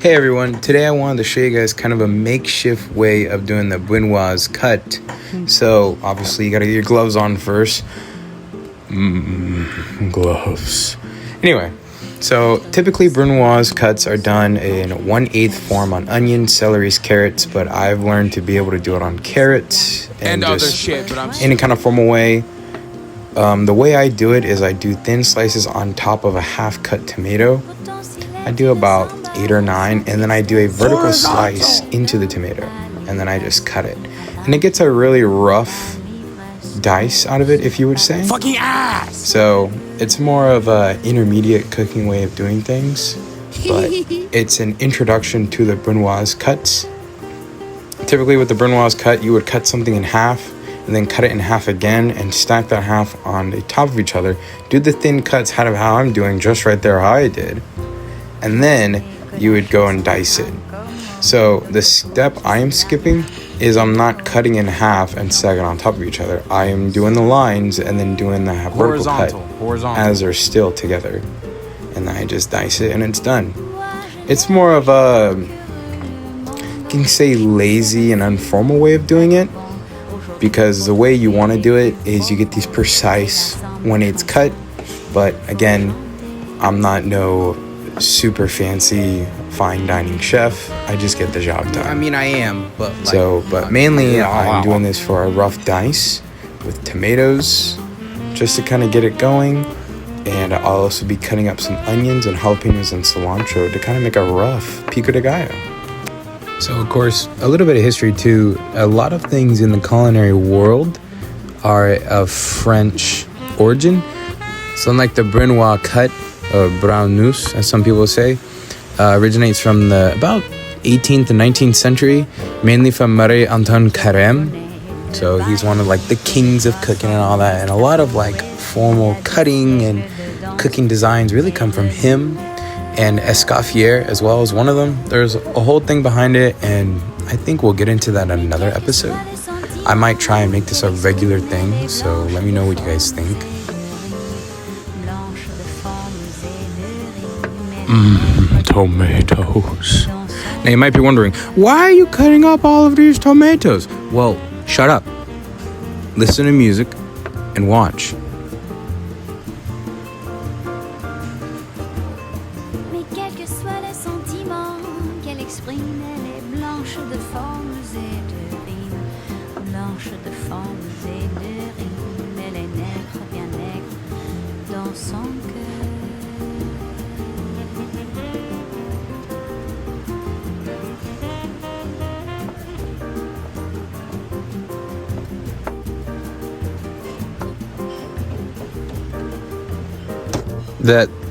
Hey everyone, today I wanted to show you guys kind of a makeshift way of doing the Burnoise cut. So obviously you gotta get your gloves on first. Gloves. Anyway, so typically Burnoise cuts are done in 1/8 form on onions, celeries, carrots, but I've learned to be able to do it on carrots and just other shit, but any kind of formal way. The way I do it is I do thin slices on top of a half-cut tomato. I do about 8 or 9, and then I do a vertical slice into the tomato, and then I just cut it. And it gets a really rough dice out of it, if you would say. Fucking ass! So it's more of a intermediate cooking way of doing things, but it's an introduction to the Burnoise cuts. Typically with the Burnoise cut, you would cut something in half, and then cut it in half again, and stack that half on the top of each other. Do the thin cuts out of how I'm doing, just right there how I did. And then you would go and dice it. So the step I am skipping is I'm not cutting in half and stacking on top of each other. I am doing the lines and then doing the vertical cut as they're still together. And then I just dice it and it's done. It's more of a, you can say, lazy and informal way of doing it, because the way you want to do it is you get these precise 1/8 cut. But again, I'm not no super fancy fine dining chef. I just get the job done. I mean, I am, but but mainly I'm doing this for a rough dice with tomatoes, just to kind of get it going. And I'll also be cutting up some onions and jalapenos and cilantro to kind of make a rough pico de gallo. So of course, a little bit of history too. A lot of things in the culinary world are of French origin. So unlike the Burnoise cut, or Burnoise, as some people say, originates from the about 18th and 19th century, mainly from Marie-Antoine Carême. So he's one of like the kings of cooking and all that, and a lot of like formal cutting and cooking designs really come from him. And Escoffier as well as one of them. There's a whole thing behind it, and I think we'll get into that in another episode. I might try and make this a regular thing, so let me know what you guys think. Tomatoes. Now you might be wondering, why are you cutting up all of these tomatoes? Well, shut up. Listen to music and watch. Mais quel que soit le sentiment qu'elle exprime, elle est blanche de formes et de rimes. Blanche de formes et de rimes, elle est nègre, bien nègre, dans son cœur.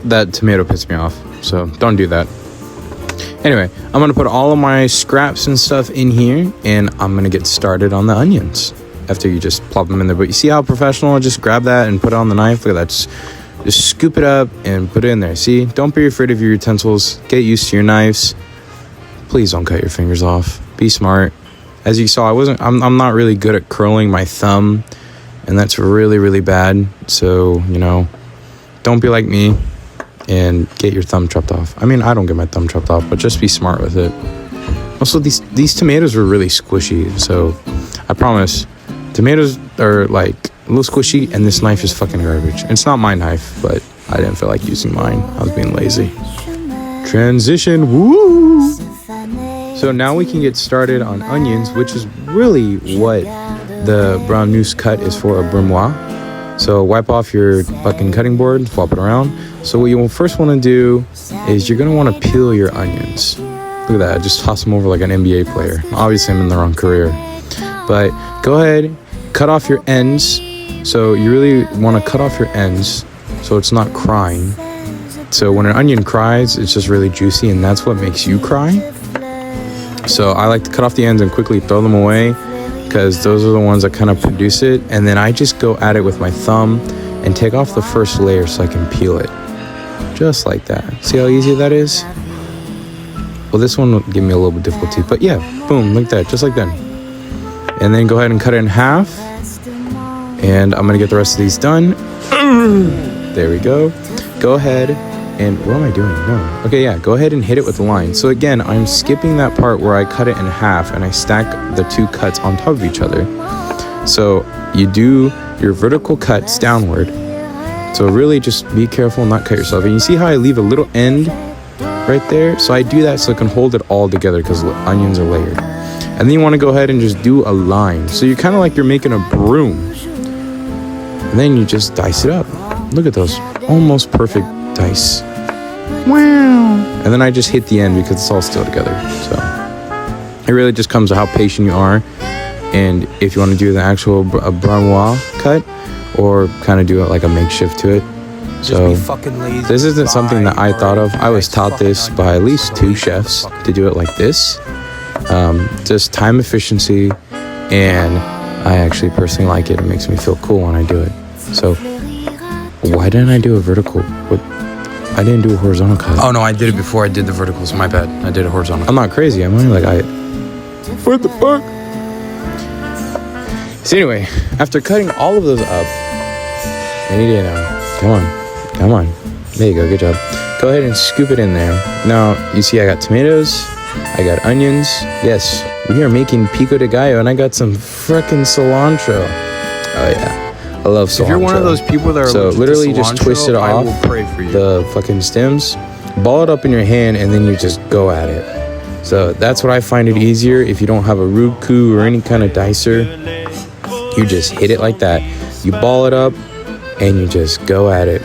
That tomato pissed me off, so don't do that. Anyway, I'm gonna put all of my scraps and stuff in here, and I'm gonna get started on the onions after you just plop them in there. But you see how professional? I just grab that and put it on the knife. Look at that. Just scoop it up and put it in there. See, don't be afraid of your utensils. Get used to your knives. Please don't cut your fingers off. Be smart. As you saw, I'm not really good at curling my thumb, and that's really, really bad. So, don't be like me and get your thumb chopped off. I mean, I don't get my thumb chopped off, but just be smart with it. Also, these tomatoes were really squishy, so I promise, tomatoes are like a little squishy, and this knife is fucking garbage. It's not my knife, but I didn't feel like using mine. I was being lazy. Transition, woo! So now we can get started on onions, which is really what the Burnoise cut is for, a Burnoise. So wipe off your fucking cutting board, flop it around. So what you first want to do is you're going to want to peel your onions. Look at that, I just toss them over like an NBA player. Obviously I'm in the wrong career. But go ahead, cut off your ends. So you really want to cut off your ends so it's not crying. So when an onion cries, it's just really juicy, and that's what makes you cry. So I like to cut off the ends and quickly throw them away, because those are the ones that kind of produce it. And then I just go at it with my thumb and take off the first layer so I can peel it. Just like that. See how easy that is? Well, this one will give me a little bit of difficulty, but yeah, boom, like that, just like that. And then go ahead and cut it in half. And I'm gonna get the rest of these done. There we go. Go ahead And what am I doing? No. Okay, yeah, go ahead and hit it with the line. So again, I'm skipping that part where I cut it in half and I stack the two cuts on top of each other. So you do your vertical cuts downward. So really just be careful and not cut yourself. And you see how I leave a little end right there? So I do that so I can hold it all together because onions are layered. And then you want to go ahead and just do a line. So you're kind of like you're making a broom. And then you just dice it up. Look at those almost perfect dice. Wow. And then I just hit the end because it's all still together. So it really just comes to how patient you are. And if you want to do the actual Burnoise cut or kind of do it like a makeshift to it. So this isn't something that I thought of. I was taught this by at least 2 chefs to do it like this. Just time efficiency, and I actually personally like it. It makes me feel cool when I do it. So why didn't I do a vertical? I didn't do a horizontal cut. Oh no, I did it before I did the verticals. My bad. I did a horizontal. I'm not crazy. I'm only like what the fuck? So anyway, after cutting all of those up, and you didn't know. Come on. There you go. Good job. Go ahead and scoop it in there. Now, you see I got tomatoes. I got onions. Yes, we are making pico de gallo, and I got some frickin' cilantro. Oh, yeah. I love cilantro. If you're one of those people that are so literally just twist it off the fucking stems, ball it up in your hand, and then you just go at it. So that's what I find it easier. If you don't have a Roku or any kind of dicer, you just hit it like that. You ball it up, and you just go at it.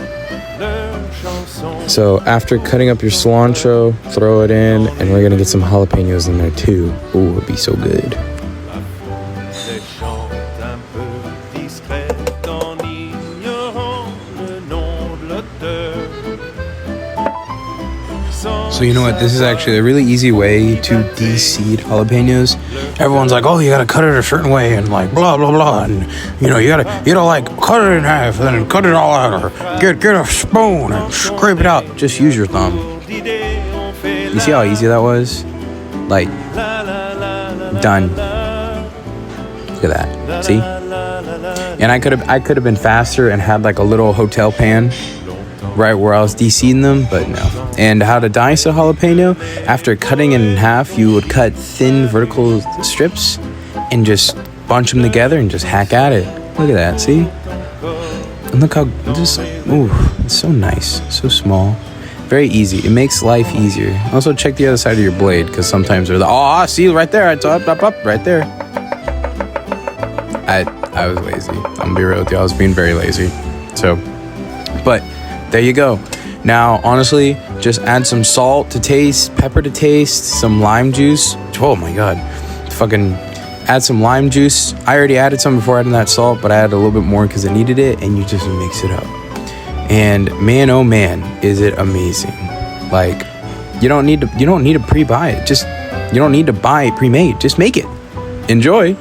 So after cutting up your cilantro, throw it in, and we're gonna get some jalapenos in there too. Ooh, it'd be so good. So you know what, this is actually a really easy way to de-seed jalapenos. Everyone's like, oh, you gotta cut it a certain way and like blah blah blah, and you know, you gotta like cut it in half and then cut it all out, or get a spoon and scrape it out. Just use your thumb. You see how easy that was? Like, done. Look at that. See? And I could have been faster and had like a little hotel pan right where I was de-seeding them, but no. And how to dice a jalapeno: after cutting it in half, you would cut thin vertical strips and just bunch them together and just hack at it. Look at that, see? And look how just, ooh, it's so nice, so small, very easy. It makes life easier. Also check the other side of your blade, because sometimes they're see right there, it's up right there. I was lazy. I'm gonna be real with you, I was being very lazy. So, but there you go. Now, honestly, just add some salt to taste, pepper to taste, some lime juice. Oh my God. Fucking add some lime juice. I already added some before adding that salt, but I added a little bit more because I needed it, and you just mix it up. And man, oh man, is it amazing. Like, you don't need to pre-buy it. You don't need to buy it pre-made. Just make it. Enjoy.